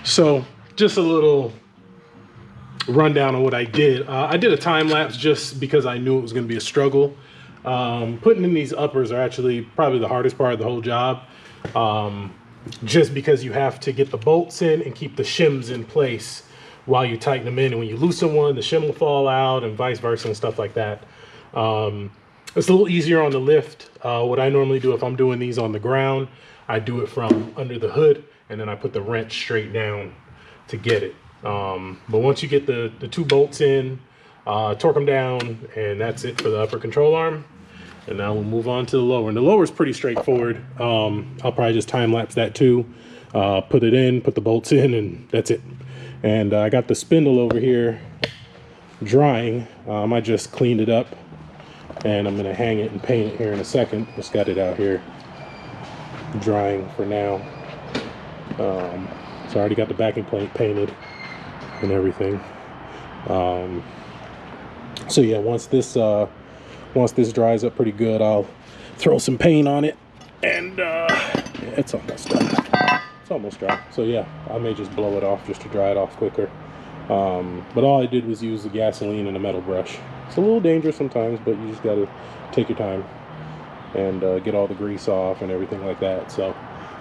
So just a little rundown on what I did. I did a time lapse just because I knew it was going to be a struggle. Putting in these uppers are actually probably the hardest part of the whole job. Just because you have to get the bolts in and keep the shims in place while you tighten them in. And when you loosen one, the shim will fall out and vice versa and stuff like that. It's a little easier on the lift. What I normally do if I'm doing these on the ground, I do it from under the hood and then I put the wrench straight down to get it. But once you get the two bolts in, torque them down, and that's it for the upper control arm. And now we'll move on to the lower. And the lower is pretty straightforward. I'll probably just time lapse that too. Put it in, put the bolts in, and that's it. And I got the spindle over here drying. I just cleaned it up and I'm gonna hang it and paint it here in a second. Just got it out here drying for now. So I already got the backing plate painted and everything. So yeah, once this dries up pretty good, I'll throw some paint on it, and yeah, it's almost done. It's almost dry. So yeah, I may just blow it off just to dry it off quicker. But all I did was use the gasoline and a metal brush. It's a little dangerous sometimes, but you just gotta take your time and get all the grease off and everything like that. So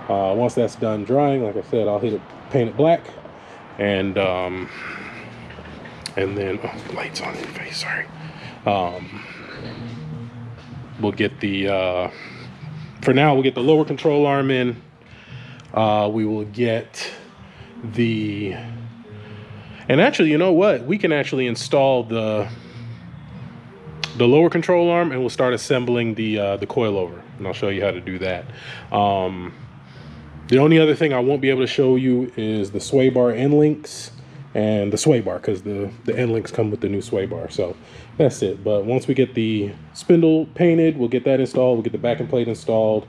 once that's done drying, like I said, I'll paint it black, and then lights on your face, sorry. We'll get the for now we'll get the lower control arm in. We will get and actually, you know what, we can actually install the lower control arm and we'll start assembling the coilover, and I'll show you how to do that. The only other thing I won't be able to show you is the sway bar end links and the sway bar, because the end links come with the new sway bar. So that's it. But once we get the spindle painted, we'll get that installed. We'll get the backing plate installed.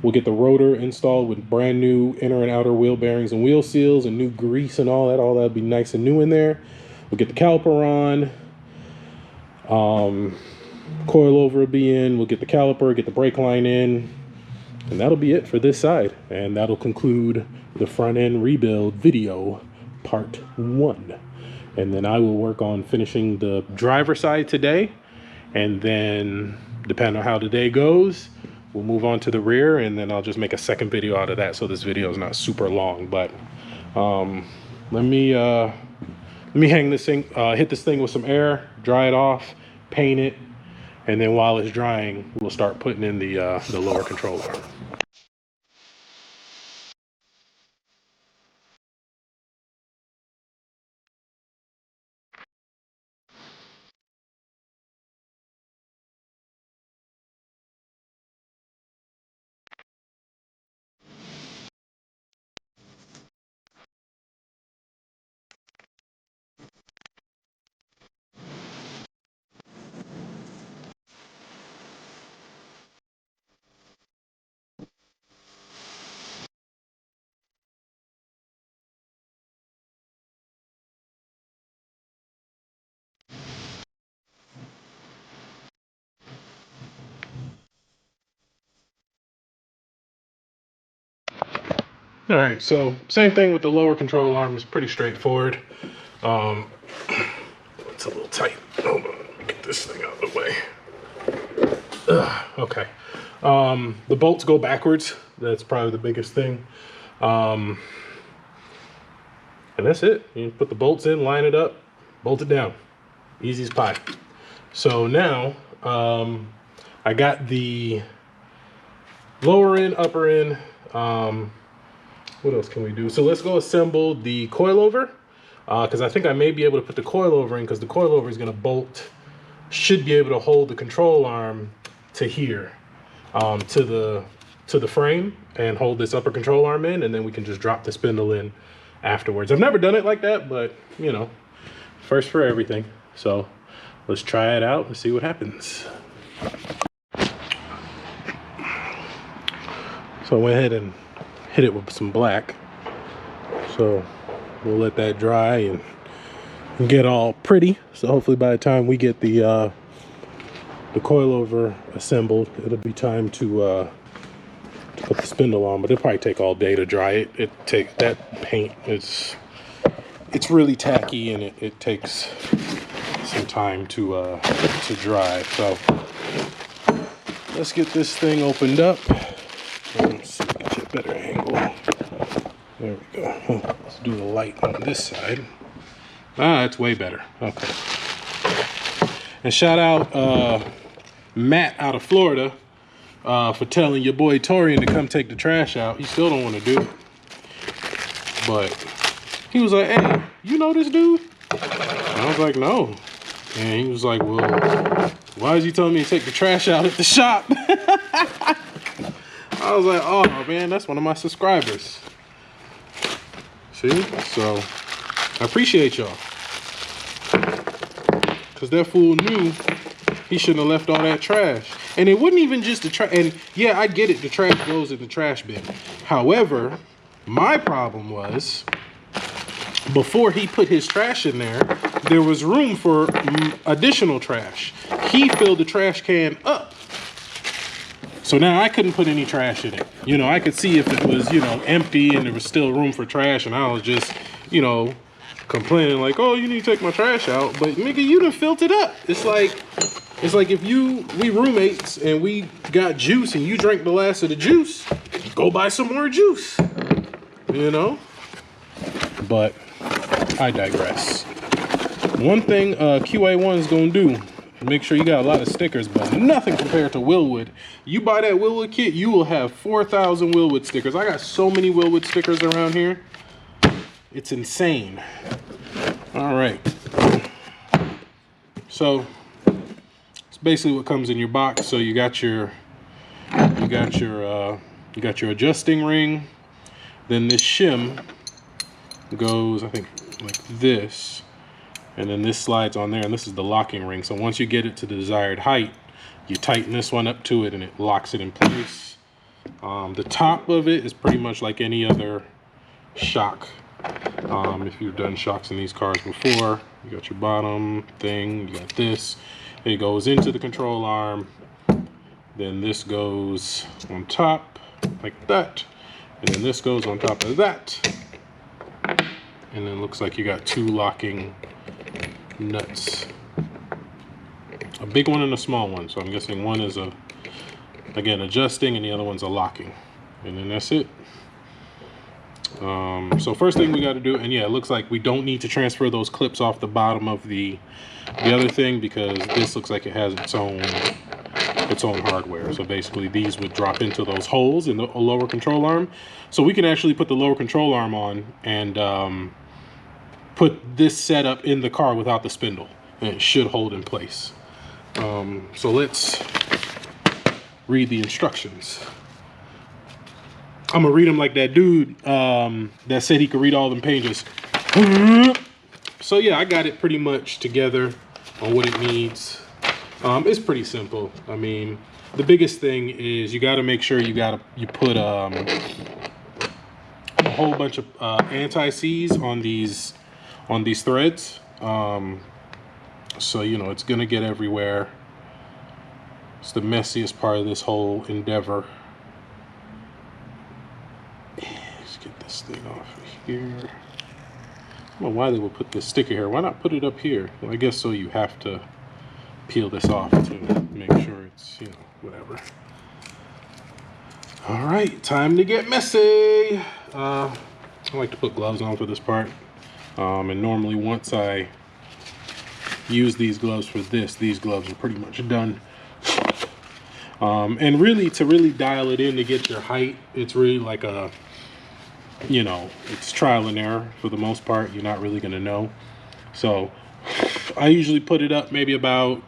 We'll get the rotor installed with brand new inner and outer wheel bearings and wheel seals and new grease and all that. All that'll be nice and new in there. We'll get the caliper on. Coilover will be in. We'll get the caliper, get the brake line in. And that'll be it for this side. And that'll conclude the front end rebuild video part 1. And then I will work on finishing the driver side today. And then depending on how the day goes, we'll move on to the rear, and then I'll just make a second video out of that, so this video is not super long. But let me hang this thing, hit this thing with some air, dry it off, paint it, and then while it's drying, we'll start putting in the lower control arm. All right, so same thing with the lower control arm. Is pretty straightforward. It's a little tight. Hold on, get this thing out of the way. Okay. The bolts go backwards. That's probably the biggest thing. And that's it. You put the bolts in, line it up, bolt it down. Easy as pie. So now I got the lower end, upper end. What else can we do? So let's go assemble the coilover, because I think I may be able to put the coilover in, because the coilover is going to bolt, should be able to hold the control arm to here, to the frame, and hold this upper control arm in, and then we can just drop the spindle in afterwards. I've never done it like that, but you know, first for everything. So let's try it out and see what happens. So I went ahead and hit it with some black. So we'll let that dry and get all pretty. So hopefully by the time we get the coilover assembled, it'll be time to put the spindle on, but it'll probably take all day to dry it. That paint it's really tacky, and it takes some time to dry. So let's get this thing opened up. Let's see if we can get a better angle. There we go. Let's do the light on this side. Ah, that's way better. Okay. And shout out Matt out of Florida for telling your boy Torian to come take the trash out. He still don't want to do it. But he was like, hey, you know this dude? And I was like, no. And he was like, well, why is he telling me to take the trash out at the shop? I was like, oh man, that's one of my subscribers. See? So I appreciate y'all. Because that fool knew he shouldn't have left all that trash. And it wasn't even just the trash. And yeah, I get it. The trash goes in the trash bin. However, my problem was, before he put his trash in there was room for additional trash. He filled the trash can up. So now I couldn't put any trash in it. You know, I could see if it was, you know, empty and there was still room for trash, and I was just, you know, complaining like, oh, you need to take my trash out. But nigga, you done filled it up. It's like if we roommates and we got juice and you drank the last of the juice, go buy some more juice, you know? But I digress. One thing QA1 is gonna do, make sure you got a lot of stickers, but nothing compared to Wilwood. You buy that Wilwood kit, you will have 4,000 Wilwood stickers. I got so many Wilwood stickers around here. It's insane. All right. So it's basically what comes in your box. So you got your adjusting ring. Then this shim goes, I think, like this. And then this slides on there, and this is the locking ring. So once you get it to the desired height, you tighten this one up to it and it locks it in place. The top of it is pretty much like any other shock. If you've done shocks in these cars before, you got your bottom thing, you got this. It goes into the control arm. Then this goes on top like that. And then this goes on top of that. And then it looks like you got two locking nuts, a big one and a small one. So I'm guessing one is again adjusting, and the other one's a locking, and then that's it. So first thing we got to do, and yeah, it looks like we don't need to transfer those clips off the bottom of the other thing, because this looks like it has its own hardware. So basically these would drop into those holes in the lower control arm, so we can actually put the lower control arm on and put this setup in the car without the spindle, and it should hold in place. So let's read the instructions. I'm gonna read them like that dude that said he could read all them pages. So yeah, I got it pretty much together on what it needs. It's pretty simple. I mean, the biggest thing is you got to make sure you put a whole bunch of anti-seize on these threads. So you know it's gonna get everywhere. It's the messiest part of this whole endeavor. Let's get this thing off here. I don't know why they would put this sticker here. Why not put it up here? Well, I guess so you have to peel this off to make sure it's, you know, whatever. All right, time to get messy. I like to put gloves on for this part. And normally once I use these gloves for this, these gloves are pretty much done. And really, to really dial it in to get your height, it's really like a, you know, it's trial and error for the most part. You're not really gonna know. So I usually put it up maybe about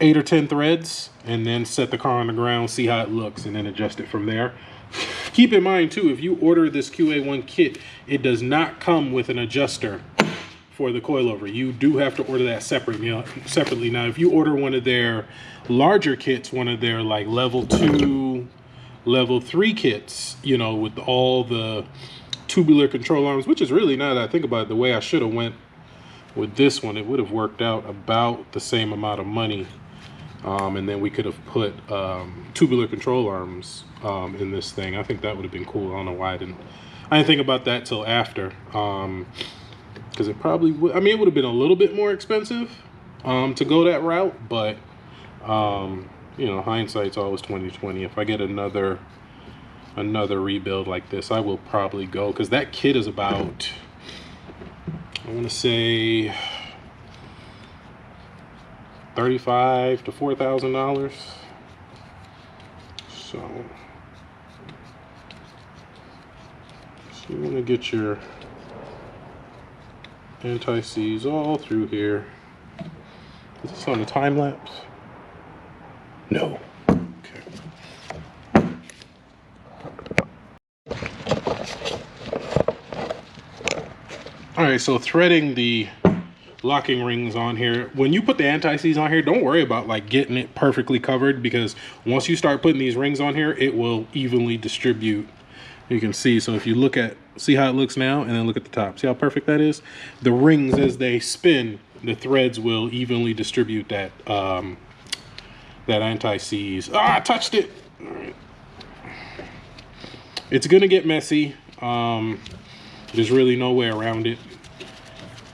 8 or 10 threads, and then set the car on the ground, see how it looks, and then adjust it from there. Keep in mind too, if you order this QA1 kit, it does not come with an adjuster for the coilover. You do have to order that separately. Now, if you order one of their larger kits, one of their like level 2, level 3 kits, you know, with all the tubular control arms, which is really, now that I think about it, the way I should have went with this one, it would have worked out about the same amount of money. And then we could have put tubular control arms in this thing. I think that would have been cool. I don't know why I didn't think about that till after. Because it probably would, I mean, it would have been a little bit more expensive to go that route, but you know, hindsight's always 20/20. If I get another rebuild like this, I will probably go, because that kit is about, I want to say $35,000 to $4,000. So you want to get your anti-seize all through here. Is this on the time lapse? No. Okay. All right, so threading the locking rings on here. When you put the anti-seize on here, don't worry about like getting it perfectly covered, because once you start putting these rings on here, it will evenly distribute. You can see, so if you look at, see how it looks now, and then look at the top. See how perfect that is? The rings, as they spin, the threads will evenly distribute that that anti-seize. Ah, I touched it. All right. It's gonna get messy. There's really no way around it.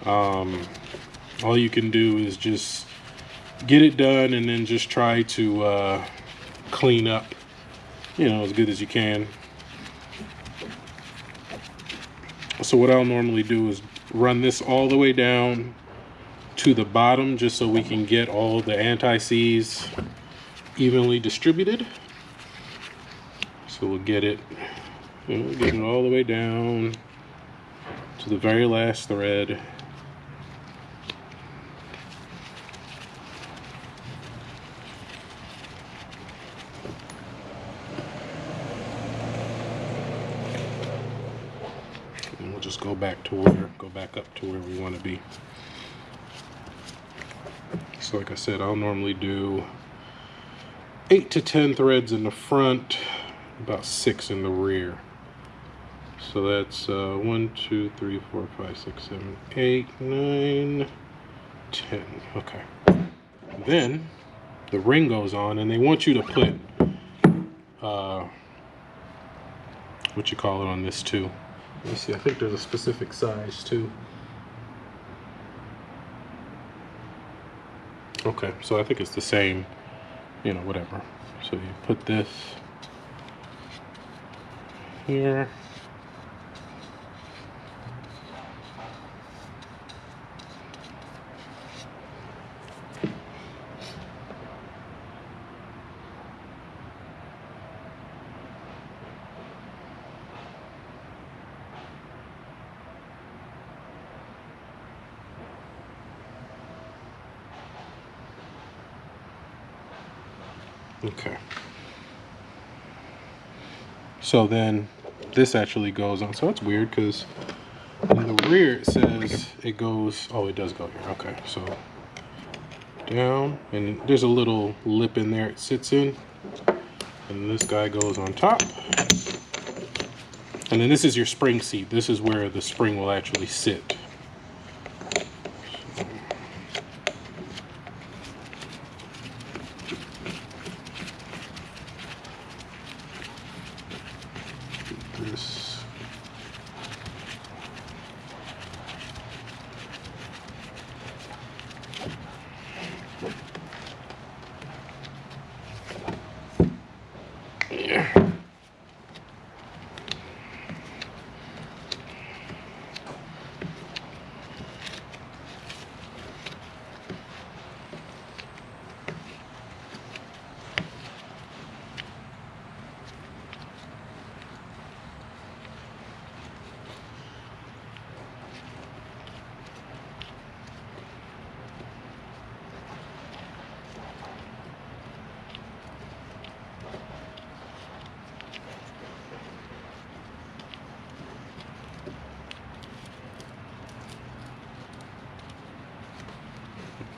All you can do is just get it done, and then just try to clean up, you know, as good as you can. So what I'll normally do is run this all the way down to the bottom, just so we can get all the anti-seize evenly distributed. So we'll get it, you know, get it all the way down to the very last thread. And we'll just go back up to where we want to be. So like I said, I'll normally do 8 to 10 threads in the front, about 6 in the rear. So that's 1, 2, 3, 4, 5, 6, 7, 8, 9, 10. Okay. Then the ring goes on, and they want you to put what you call it on this too. Let me see. I think there's a specific size too. Okay, so I think it's the same, you know, whatever. So you put this here. Okay. So then this actually goes on. So it's weird, because in the rear it says it goes, oh, it does go here. Okay, so down, and there's a little lip in there it sits in, and this guy goes on top. And then this is your spring seat. This is where the spring will actually sit. This. Yeah.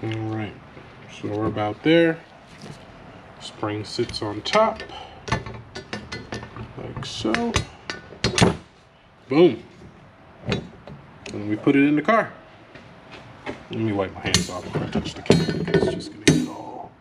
All right, so we're about there. Spring sits on top, like so. Boom. And we put it in the car. Let me wipe my hands off before I touch the camera, because it's just gonna get all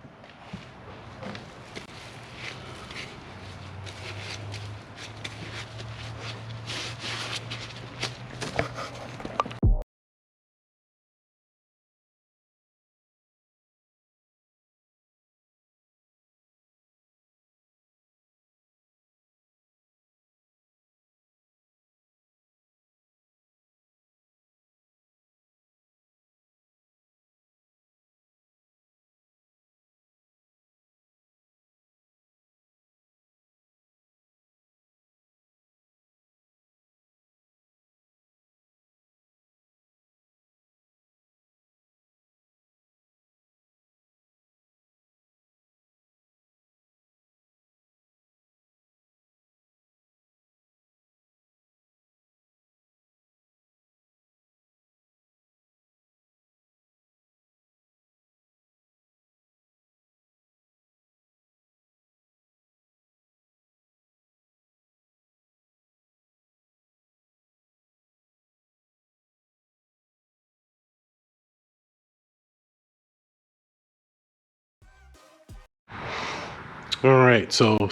All right, so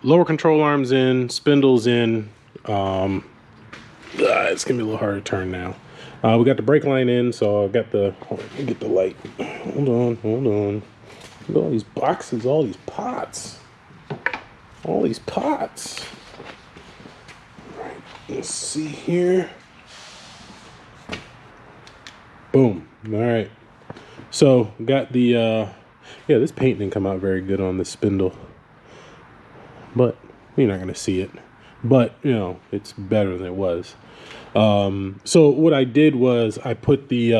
lower control arms in, spindles in. It's gonna be a little hard to turn now. We got the brake line in, so I got the. Let me get the light. Hold on. Look at all these boxes, all these pots. All these pots. All right, let's see here. Boom. All right. So got the yeah, this paint didn't come out very good on the spindle, but you're not gonna see it. But you know, it's better than it was. So what I did was I put the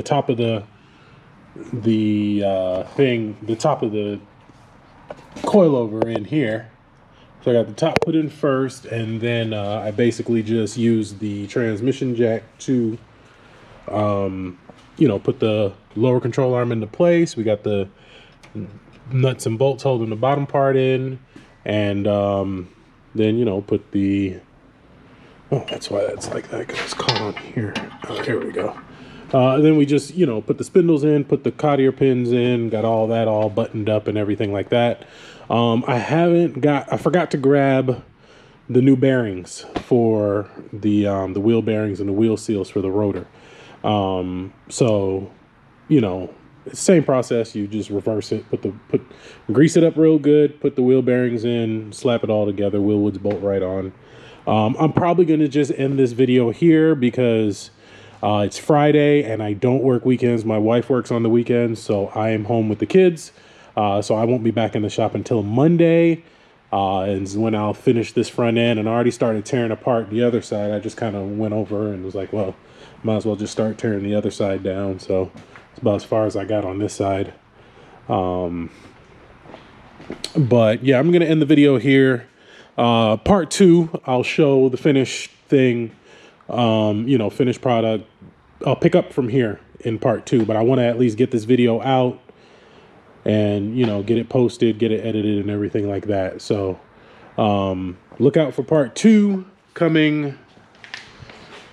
top of the top of the coilover in here. So I got the top put in first, and then I basically just used the transmission jack to you know, put the lower control arm into place. We got the nuts and bolts holding the bottom part in, and then, you know, put the, oh, that's why that's like that, because it's caught on here. Oh, here we go. Then we just, you know, put the spindles in, put the cotter pins in, got all that all buttoned up and everything like that. I forgot to grab the new bearings for the wheel bearings and the wheel seals for the rotor. So, you know, same process. You just reverse it, grease it up real good, put the wheel bearings in, slap it all together. Wilwood's bolt right on. I'm probably going to just end this video here because it's Friday and I don't work weekends. My wife works on the weekends, so I am home with the kids. So I won't be back in the shop until Monday. And when I'll finish this front end, and I already started tearing apart the other side. I just kind of went over and was like, well, might as well just start tearing the other side down. So it's about as far as I got on this side. But yeah, I'm going to end the video here. Part 2, I'll show the finished thing, you know, finished product. I'll pick up from here in part 2, but I want to at least get this video out and, you know, get it posted, get it edited and everything like that. So, look out for part 2 coming,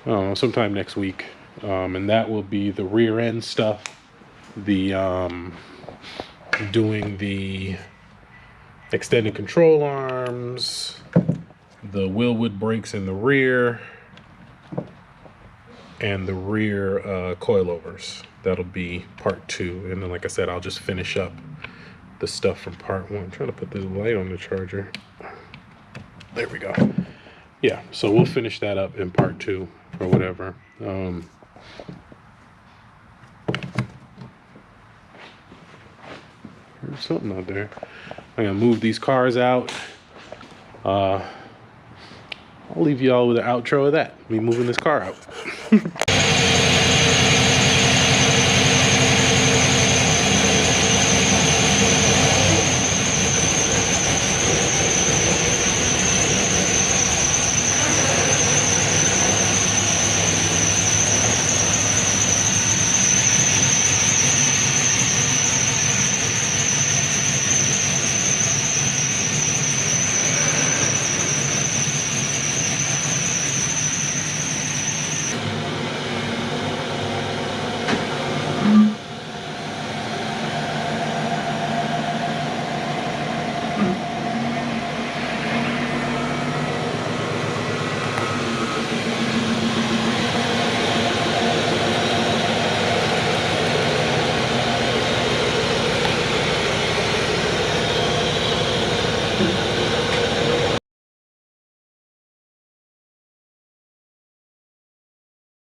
sometime next week. And that will be the rear end stuff, the, doing the extended control arms, the Wilwood brakes in the rear, and the rear coilovers. That'll be part 2. And then, like I said, I'll just finish up the stuff from part 1. I'm trying to put the light on the charger. There we go. Yeah, so we'll finish that up in part 2 or whatever. There's something out there. I'm gonna move these cars out. I'll leave you all with an outro of that, me moving this car out.